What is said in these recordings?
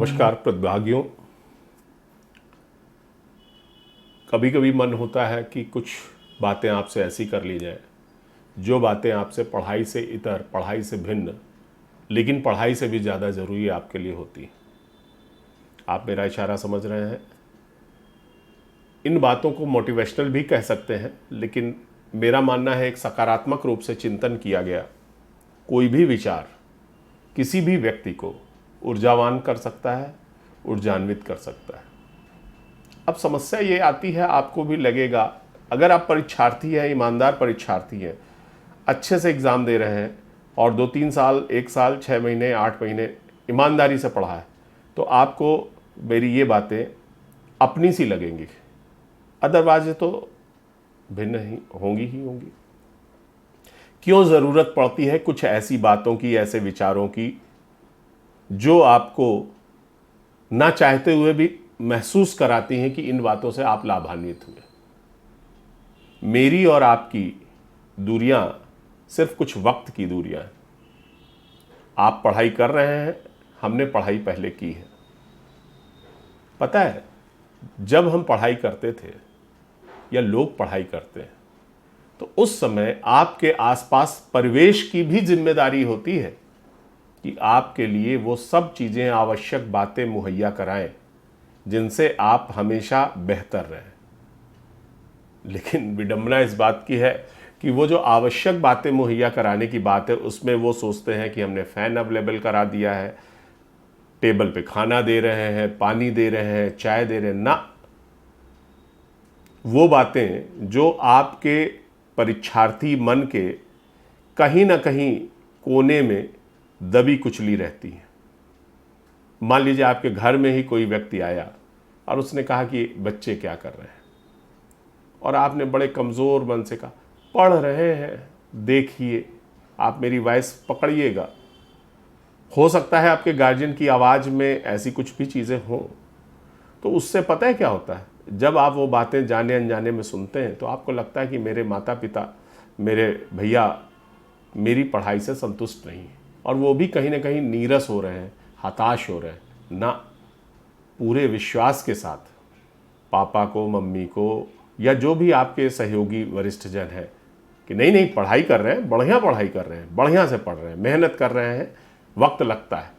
नमस्कार प्रतिभागियों। कभी कभी मन होता है कि कुछ बातें आपसे ऐसी कर ली जाए जो बातें आपसे पढ़ाई से इतर, पढ़ाई से भिन्न, लेकिन पढ़ाई से भी ज़्यादा ज़रूरी आपके लिए होती है। आप मेरा इशारा समझ रहे हैं। इन बातों को मोटिवेशनल भी कह सकते हैं, लेकिन मेरा मानना है एक सकारात्मक रूप से चिंतन किया गया कोई भी विचार किसी भी व्यक्ति को ऊर्जावान कर सकता है, ऊर्जान्वित कर सकता है। अब समस्या ये आती है, आपको भी लगेगा, अगर आप परीक्षार्थी हैं, ईमानदार परीक्षार्थी हैं, अच्छे से एग्ज़ाम दे रहे हैं और 2-3 साल, 1 साल, 6 महीने, 8 महीने ईमानदारी से पढ़ा है, तो आपको मेरी ये बातें अपनी सी लगेंगी। अदरवाइज तो भिन्न ही होंगी। क्यों ज़रूरत पड़ती है कुछ ऐसी बातों की, ऐसे विचारों की जो आपको ना चाहते हुए भी महसूस कराती हैं कि इन बातों से आप लाभान्वित हुए। मेरी और आपकी दूरियां सिर्फ कुछ वक्त की दूरियां हैं। आप पढ़ाई कर रहे हैं, हमने पढ़ाई पहले की है। पता है, जब हम पढ़ाई करते थे या लोग पढ़ाई करते हैं तो उस समय आपके आसपास परिवेश की भी जिम्मेदारी होती है कि आपके लिए वो सब चीज़ें, आवश्यक बातें मुहैया कराएं जिनसे आप हमेशा बेहतर रहें। लेकिन विडंबना इस बात की है कि वो जो आवश्यक बातें मुहैया कराने की बात है, उसमें वो सोचते हैं कि हमने फ़ैन अवेलेबल करा दिया है, टेबल पे खाना दे रहे हैं, पानी दे रहे हैं, चाय दे रहे हैं। ना, वो बातें जो आपके परीक्षार्थी मन के कहीं ना कहीं कोने में दबी कुचली रहती है। मान लीजिए आपके घर में ही कोई व्यक्ति आया और उसने कहा कि बच्चे क्या कर रहे हैं, और आपने बड़े कमज़ोर मन से कहा पढ़ रहे हैं, देखिए, आप मेरी वॉइस पकड़िएगा। हो सकता है आपके गार्जियन की आवाज़ में ऐसी कुछ भी चीज़ें हों, तो उससे पता है क्या होता है, जब आप वो बातें जाने अनजाने में सुनते हैं तो आपको लगता है कि मेरे माता पिता, मेरे भैया मेरी पढ़ाई से संतुष्ट नहीं हैं, और वो भी कहीं ना कहीं नीरस हो रहे हैं, हताश हो रहे हैं। ना, पूरे विश्वास के साथ पापा को, मम्मी को, या जो भी आपके सहयोगी वरिष्ठ जन हैं कि नहीं नहीं, पढ़ाई कर रहे हैं, बढ़िया पढ़ाई कर रहे हैं, बढ़िया से पढ़ रहे हैं, मेहनत कर रहे हैं, वक्त लगता है।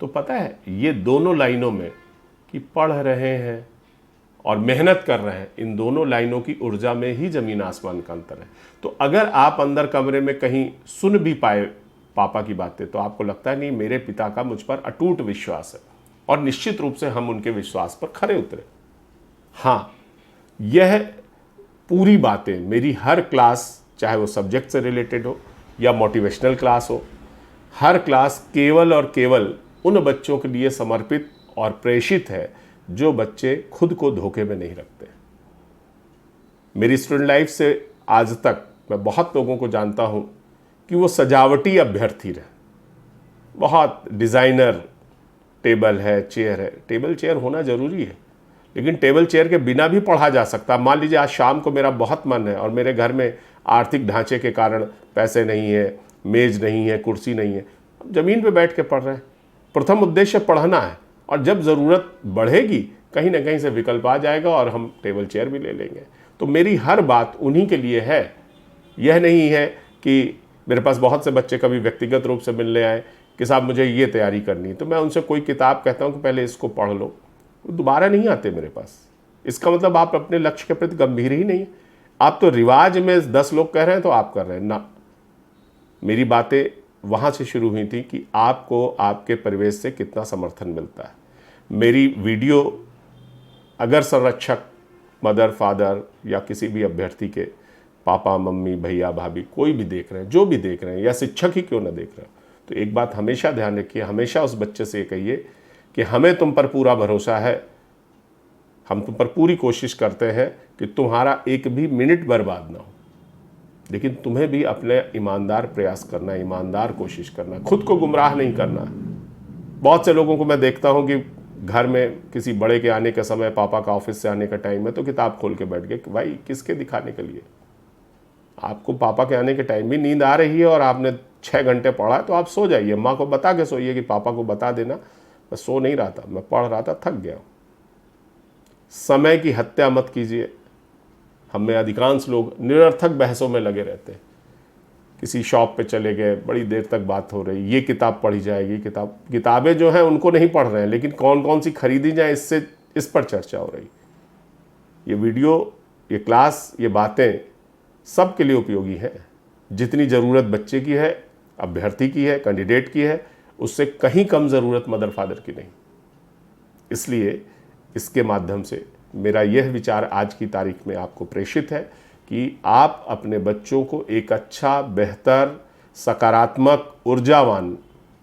तो पता है, ये दोनों लाइनों में कि पढ़ रहे हैं और मेहनत कर रहे हैं, इन दोनों लाइनों की ऊर्जा में ही ज़मीन आसमान का अंतर है। तो अगर आप अंदर कमरे में कहीं सुन भी पाए पापा की बातें, तो आपको लगता है नहीं, मेरे पिता का मुझ पर अटूट विश्वास है, और निश्चित रूप से हम उनके विश्वास पर खरे उतरे। हाँ, यह पूरी बातें मेरी हर क्लास, चाहे वो सब्जेक्ट से रिलेटेड हो या मोटिवेशनल क्लास हो, हर क्लास केवल और केवल उन बच्चों के लिए समर्पित और प्रेषित है जो बच्चे खुद को धोखे में नहीं रखते। मेरी स्टूडेंट लाइफ से आज तक मैं बहुत लोगों को जानता हूं कि वो सजावटी अभ्यर्थी रहे, बहुत डिज़ाइनर टेबल है, चेयर है। टेबल चेयर होना ज़रूरी है, लेकिन टेबल चेयर के बिना भी पढ़ा जा सकता। मान लीजिए आज शाम को मेरा बहुत मन है और मेरे घर में आर्थिक ढांचे के कारण पैसे नहीं है, मेज़ नहीं है, कुर्सी नहीं है, ज़मीन पे बैठ के पढ़ रहे हैं। प्रथम उद्देश्य पढ़ना है, और जब ज़रूरत बढ़ेगी कहीं ना कहीं से विकल्प आ जाएगा और हम टेबल चेयर भी ले लेंगे। तो मेरी हर बात उन्हीं के लिए है। यह नहीं है कि मेरे पास बहुत से बच्चे कभी व्यक्तिगत रूप से मिलने आए कि साहब मुझे ये तैयारी करनी है, तो मैं उनसे कोई किताब कहता हूँ कि पहले इसको पढ़ लो, वो दोबारा नहीं आते मेरे पास। इसका मतलब आप अपने लक्ष्य के प्रति गंभीर ही नहीं। आप तो रिवाज में 10 लोग कह रहे हैं तो आप कर रहे हैं। ना, मेरी बातें वहाँ से शुरू हुई थी कि आपको आपके परिवेश से कितना समर्थन मिलता है। मेरी वीडियो अगर संरक्षक, मदर, फादर या किसी भी अभ्यर्थी के पापा, मम्मी, भैया, भाभी कोई भी देख रहे हैं, जो भी देख रहे हैं, या शिक्षक ही क्यों ना देख रहे हैं, तो एक बात हमेशा ध्यान रखिए, हमेशा उस बच्चे से ये कहिए कि हमें तुम पर पूरा भरोसा है, हम तुम पर पूरी कोशिश करते हैं कि तुम्हारा एक भी मिनट बर्बाद ना हो, लेकिन तुम्हें भी अपने ईमानदार प्रयास करना, ईमानदार कोशिश करना, खुद को गुमराह नहीं करना। बहुत से लोगों को मैं देखता हूँ कि घर में किसी बड़े के आने के समय, पापा का ऑफिस से आने का टाइम है तो किताब खोल के बैठ गए कि भाई किसके दिखाने के लिए। आपको पापा के आने के टाइम भी नींद आ रही है और आपने 6 घंटे पढ़ा है तो आप सो जाइए, माँ को बता के सोइए कि पापा को बता देना मैं सो नहीं रहा था, मैं पढ़ रहा था, थक गया हूँ। समय की हत्या मत कीजिए। हम में अधिकांश लोग निरर्थक बहसों में लगे रहते हैं। किसी शॉप पे चले गए, बड़ी देर तक बात हो रही, ये किताब पढ़ी जाएगी, किताबें जो हैं उनको नहीं पढ़ रहे हैं, लेकिन कौन कौन सी खरीदी जाए इस पर चर्चा हो रही। ये वीडियो, ये क्लास, ये बातें सबके लिए उपयोगी है। जितनी ज़रूरत बच्चे की है, अभ्यर्थी की है, कैंडिडेट की है, उससे कहीं कम ज़रूरत मदर फादर की नहीं। इसलिए इसके माध्यम से मेरा यह विचार आज की तारीख में आपको प्रेषित है कि आप अपने बच्चों को एक अच्छा, बेहतर, सकारात्मक, ऊर्जावान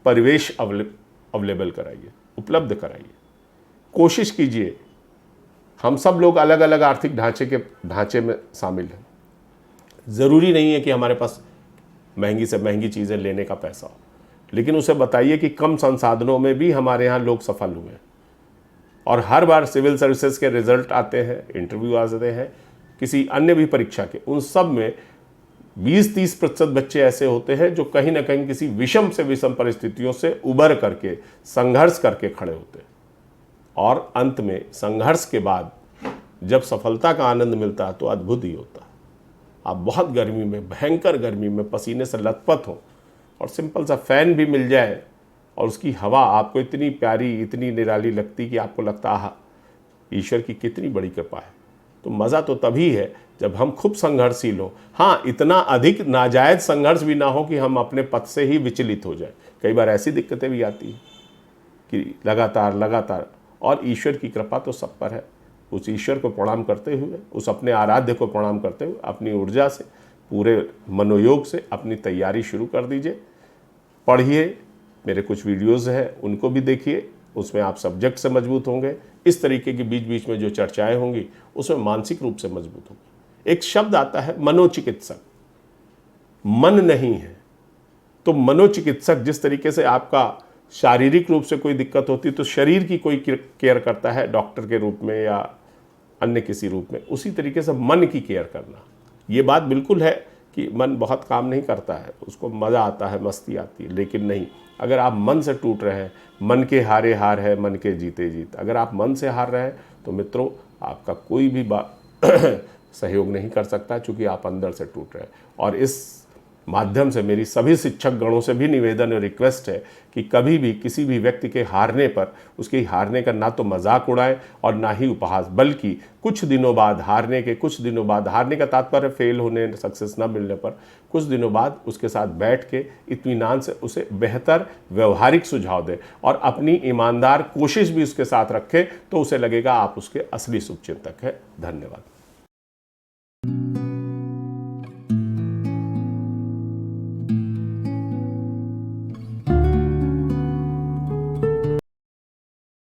परिवेश अवेलेबल कराइए, उपलब्ध कराइए। कोशिश कीजिए। हम सब लोग अलग अलग आर्थिक ढांचे में शामिल हैं। ज़रूरी नहीं है कि हमारे पास महंगी से महंगी चीज़ें लेने का पैसा हो, लेकिन उसे बताइए कि कम संसाधनों में भी हमारे यहाँ लोग सफल हुए हैं। और हर बार सिविल सर्विसेज के रिजल्ट आते हैं, इंटरव्यू आते हैं, किसी अन्य भी परीक्षा के, उन सब में 20-30% बच्चे ऐसे होते हैं जो कहीं ना कहीं किसी विषम से विषम परिस्थितियों से उबर करके, संघर्ष करके खड़े होते हैं। और अंत में संघर्ष के बाद जब सफलता का आनंद मिलता है तो अद्भुत ही होता है। आप बहुत गर्मी में, भयंकर गर्मी में पसीने से लथपथ हो और सिंपल सा फैन भी मिल जाए और उसकी हवा आपको इतनी प्यारी, इतनी निराली लगती कि आपको लगता आहा, ईश्वर की कितनी बड़ी कृपा है। तो मज़ा तो तभी है जब हम खूब संघर्षशील हो। हाँ, इतना अधिक नाजायज़ संघर्ष भी ना हो कि हम अपने पथ से ही विचलित हो जाए। कई बार ऐसी दिक्कतें भी आती हैं कि लगातार, और ईश्वर की कृपा तो सब पर है। उस ईश्वर को प्रणाम करते हुए, उस अपने आराध्य को प्रणाम करते हुए, अपनी ऊर्जा से, पूरे मनोयोग से अपनी तैयारी शुरू कर दीजिए। पढ़िए, मेरे कुछ वीडियोज़ हैं उनको भी देखिए, उसमें आप सब्जेक्ट से मजबूत होंगे। इस तरीके की बीच बीच में जो चर्चाएं होंगी उसमें मानसिक रूप से मजबूत होंगे। एक शब्द आता है मनोचिकित्सक, मन नहीं है तो मनोचिकित्सक जिस तरीके से आपका शारीरिक रूप से कोई दिक्कत होती है तो शरीर की कोई केयर करता है डॉक्टर के रूप में या अन्य किसी रूप में, उसी तरीके से मन की केयर करना। ये बात बिल्कुल है कि मन बहुत काम नहीं करता है, उसको मज़ा आता है, मस्ती आती है, लेकिन नहीं, अगर आप मन से टूट रहे हैं, मन के हारे हार है, मन के जीते जीत, अगर आप मन से हार रहे हैं तो मित्रों आपका कोई भी सहयोग नहीं कर सकता, चूँकि आप अंदर से टूट रहे हैं। और इस माध्यम से मेरी सभी शिक्षक गणों से भी निवेदन और रिक्वेस्ट है कि कभी भी किसी भी व्यक्ति के हारने पर उसके हारने का ना तो मजाक उड़ाएं और ना ही उपहास, बल्कि कुछ दिनों बाद हारने का तात्पर्य फेल होने, सक्सेस ना मिलने पर कुछ दिनों बाद उसके साथ बैठ के इत्मीनान से उसे बेहतर व्यवहारिक सुझाव दें और अपनी ईमानदार कोशिश भी उसके साथ रखें, तो उसे लगेगा आप उसके असली शुभचिंतक हैं। धन्यवाद।